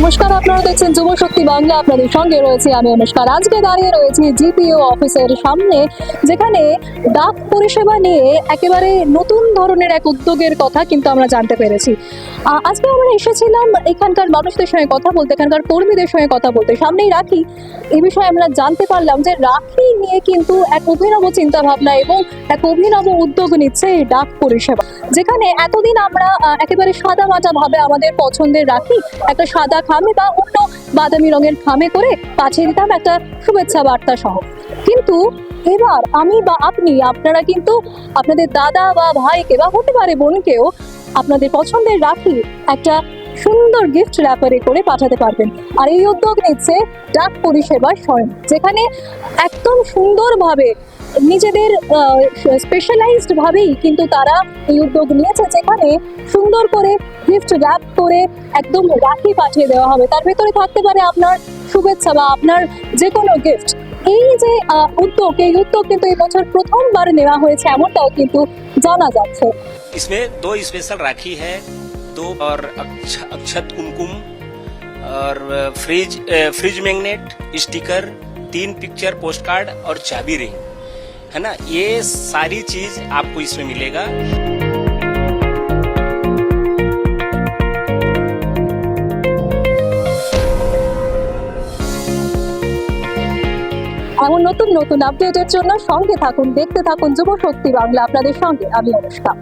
নমস্কার, আপনারা দেখছেন যুব শক্তি বাংলা। আপনাদের সঙ্গে রয়েছে আমি অনুষ্কা। আজকে দাঁড়িয়ে রয়েছি জিপিও অফিসের সামনে, যেখানে ডাক পরিষেবা নিয়ে একেবারে নতুন ধরনের এক উদ্যোগের কথা কিন্তু আমরা জানতে পেরেছি। আজকে আমরা এসেছিলাম এখানকার মানুষদের সঙ্গে কথা বলতে, এখানকার কর্মীদের সঙ্গে কথা বলতে। সামনেই রাখি, এই বিষয়ে আমরা জানতে পারলাম যে রাখি নিয়ে কিন্তু এক অভিনব চিন্তা ভাবনা এবং এক অভিনব উদ্যোগ নিচ্ছে এই ডাক পরিষেবা, যেখানে এতদিন আমরা একেবারে সাদা মাটা ভাবে আমাদের পছন্দের রাখি একটা সাদা খামে বা অন্য বাদামি রঙের খামে করে পাঠিয়ে দিতাম একটা শুভেচ্ছা বার্তা সহ। কিন্তু এবার আমি বা আপনি, আপনারা কিন্তু আপনাদের দাদা বা ভাইকে বা হতে পারে বোনকেও আপনাদের পছন্দের রাখি একটা সুন্দর গিফট র্যাপারে করে পাঠাতে পারবেন। আর এই উদ্যোগ নিচ্ছে ডাক পরিষেবা স্বয়ং, যেখানে একদম সুন্দরভাবে নিজেদের স্পেশালাইজড ভাবেই কিন্তু তারা এই উদ্যোগ নিয়েছে, যেখানে সুন্দর করে গিফট র্যাপ করে একদম রাখি পাঠিয়ে দেওয়া হবে। তার ভেতরে থাকতে পারে আপনার শুভেচ্ছা বা আপনার যে কোনো গিফট। এই যে এই উদ্যোগ কিন্তু এই বছর প্রথমবার নেওয়া হয়েছে এমনটাও কিন্তু জানা যাচ্ছে। इसमें 2 स्पेशल राखी है, 2 और अक्षत कुमकुम और fridge magnet, sticker, 3 picture post card और चाबी रिंग, है ना। ये सारी चीज आपको इसमें मिलेगा। এমন নতুন নতুন আপডেটের জন্য সঙ্গে থাকুন, দেখতে থাকুন যুব শক্তি বাংলা। আপনাদের সঙ্গে আমি অনুষ্কা।